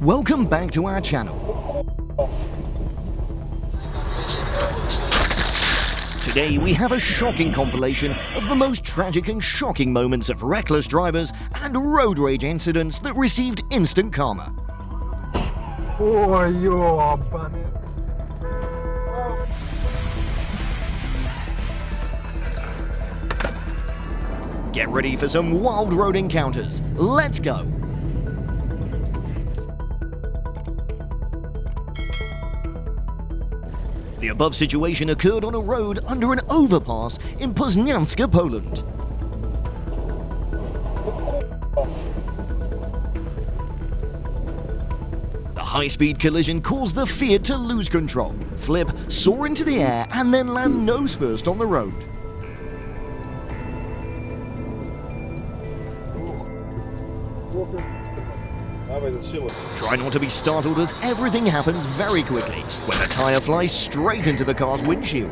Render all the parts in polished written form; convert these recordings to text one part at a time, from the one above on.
Welcome back to our channel. Today we have a shocking compilation of the most tragic and shocking moments of reckless drivers and road rage incidents that received instant karma. Oh, you're bunny. Get ready for some wild road encounters. Let's go! The above situation occurred on a road under an overpass in Poznańska, Poland. The high-speed collision caused the Fiat to lose control, flip, soar into the air, and then land nose first on the road. Try not to be startled as everything happens very quickly when the tyre flies straight into the car's windshield.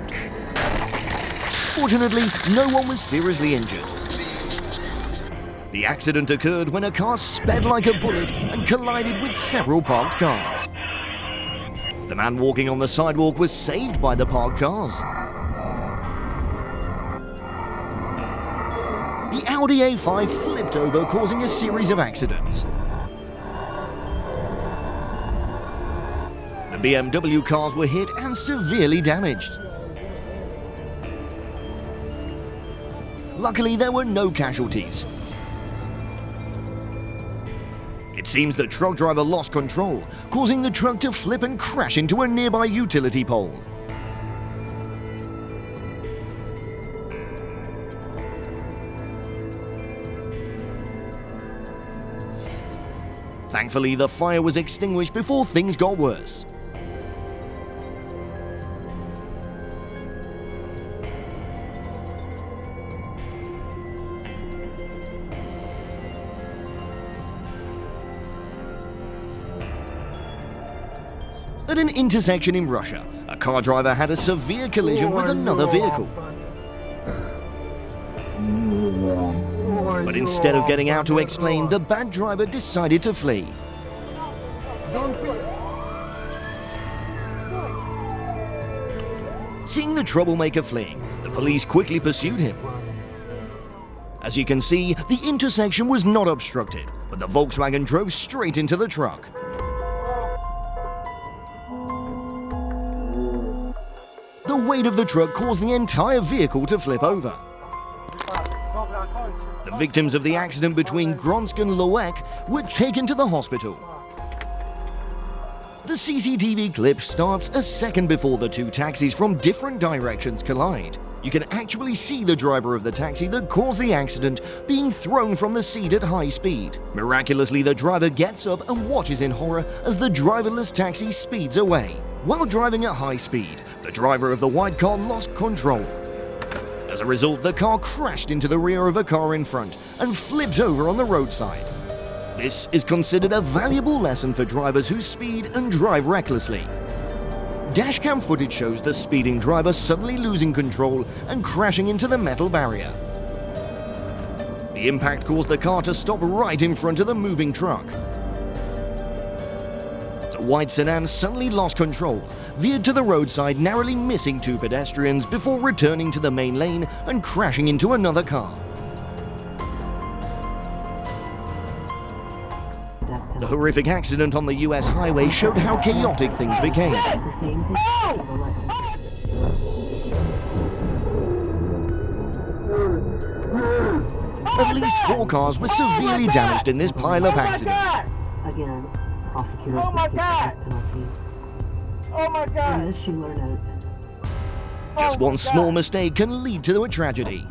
Fortunately, no one was seriously injured. The accident occurred when a car sped like a bullet and collided with several parked cars. The man walking on the sidewalk was saved by the parked cars. The Audi A5 flipped over, causing a series of accidents. The BMW cars were hit and severely damaged. Luckily, there were no casualties. It seems the truck driver lost control, causing the truck to flip and crash into a nearby utility pole. Thankfully, the fire was extinguished before things got worse. At an intersection in Russia, a car driver had a severe collision with another vehicle. But instead of getting out to explain, the bad driver decided to flee. Seeing the troublemaker fleeing, the police quickly pursued him. As you can see, the intersection was not obstructed, but the Volkswagen drove straight into the truck. The weight of the truck caused the entire vehicle to flip over. The victims of the accident between Gronsk and Lowek were taken to the hospital. The CCTV clip starts a second before the two taxis from different directions collide. You can actually see the driver of the taxi that caused the accident being thrown from the seat at high speed. Miraculously, the driver gets up and watches in horror as the driverless taxi speeds away. While driving at high speed, the driver of the white car lost control. As a result, the car crashed into the rear of a car in front and flipped over on the roadside. This is considered a valuable lesson for drivers who speed and drive recklessly. Dashcam footage shows the speeding driver suddenly losing control and crashing into the metal barrier. The impact caused the car to stop right in front of the moving truck. The white sedan suddenly lost control, veered to the roadside, narrowly missing two pedestrians before returning to the main lane and crashing into another car. The horrific accident on the US highway showed how chaotic things became. At least 4 cars were severely damaged in this pileup accident. Again, prosecutors Oh my God! Oh my God! Unless you learn out. Just one small mistake can lead to a tragedy.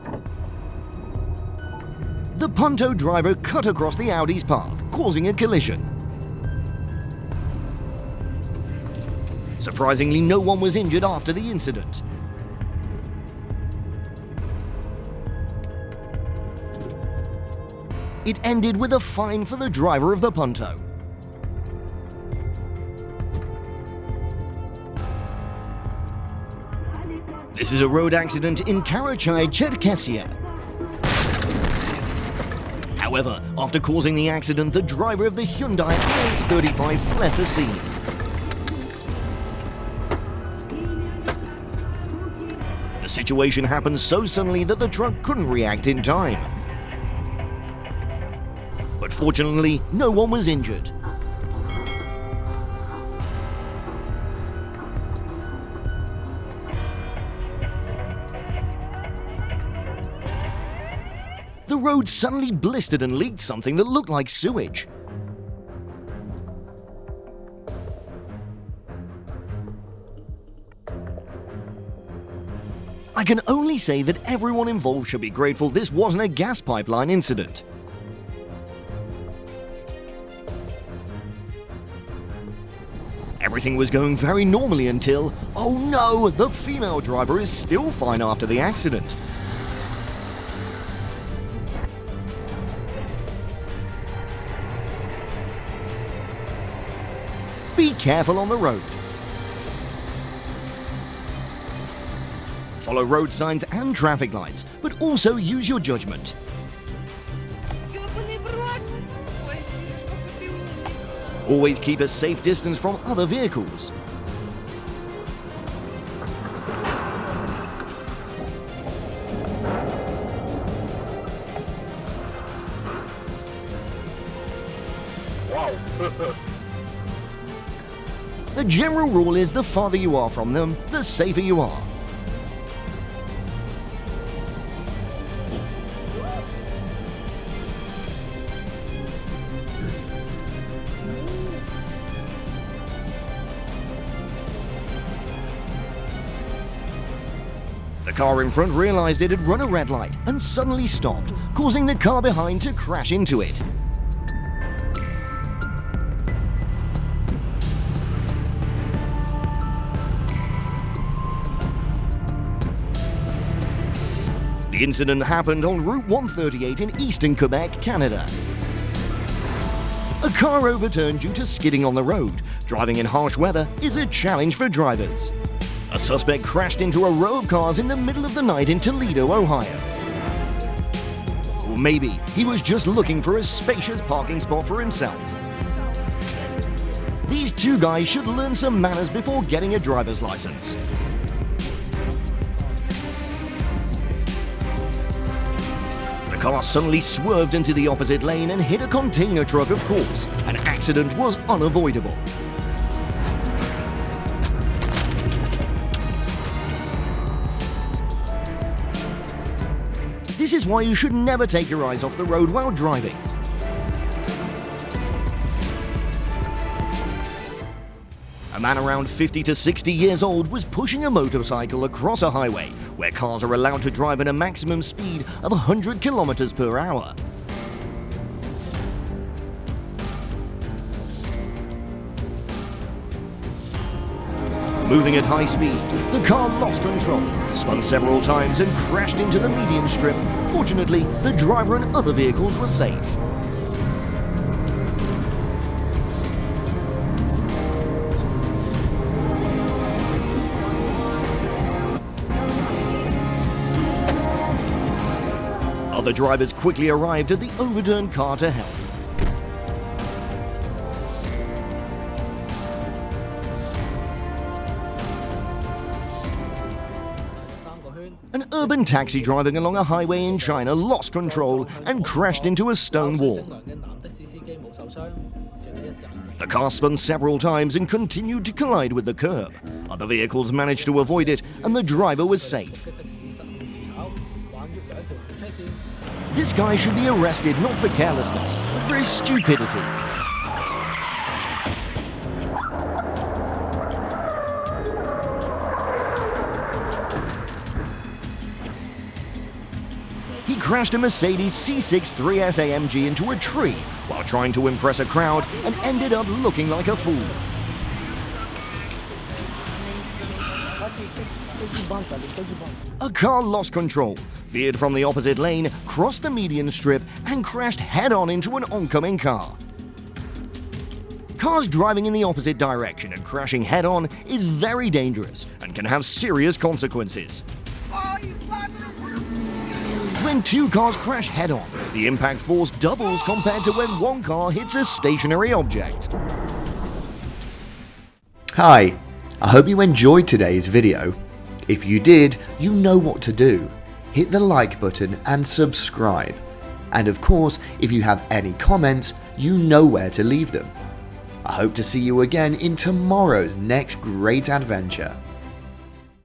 The Punto driver cut across the Audi's path, causing a collision. Surprisingly, no one was injured after the incident. It ended with a fine for the driver of the Punto. This is a road accident in Karachay, Cherkessia. However, after causing the accident, the driver of the Hyundai iX35 fled the scene. The situation happened so suddenly that the truck couldn't react in time. But fortunately, no one was injured. The road suddenly blistered and leaked something that looked like sewage. I can only say that everyone involved should be grateful this wasn't a gas pipeline incident. Everything was going very normally until, oh no, the female driver is still fine after the accident. Be careful on the road. Follow road signs and traffic lights, but also use your judgment. Always keep a safe distance from other vehicles. Wow. The general rule is the farther you are from them, the safer you are. The car in front realized it had run a red light and suddenly stopped, causing the car behind to crash into it. The incident happened on Route 138 in eastern Quebec, Canada. A car overturned due to skidding on the road. Driving in harsh weather is a challenge for drivers. A suspect crashed into a row of cars in the middle of the night in Toledo, Ohio. Or maybe he was just looking for a spacious parking spot for himself. These two guys should learn some manners before getting a driver's license. The car suddenly swerved into the opposite lane and hit a container truck, of course. An accident was unavoidable. This is why you should never take your eyes off the road while driving. A man around 50 to 60 years old was pushing a motorcycle across a highway where cars are allowed to drive at a maximum speed of 100 kilometers per hour. Moving at high speed, the car lost control, spun several times and crashed into the median strip. Fortunately, the driver and other vehicles were safe. Other drivers quickly arrived at the overturned car to help. An urban taxi driving along a highway in China lost control and crashed into a stone wall. The car spun several times and continued to collide with the curb. Other vehicles managed to avoid it, and the driver was safe. This guy should be arrested not for carelessness, but for his stupidity. He crashed a Mercedes C6 3S AMG into a tree while trying to impress a crowd and ended up looking like a fool. A car lost control, veered from the opposite lane, crossed the median strip, and crashed head-on into an oncoming car. Cars driving in the opposite direction and crashing head-on is very dangerous and can have serious consequences. When two cars crash head-on, The impact force doubles compared to when one car hits a stationary object. Hi, I hope you enjoyed today's video. If you did, you know what to do. Hit the like button and subscribe. And of course, if you have any comments, you know where to leave them. I hope to see you again in tomorrow's next great adventure.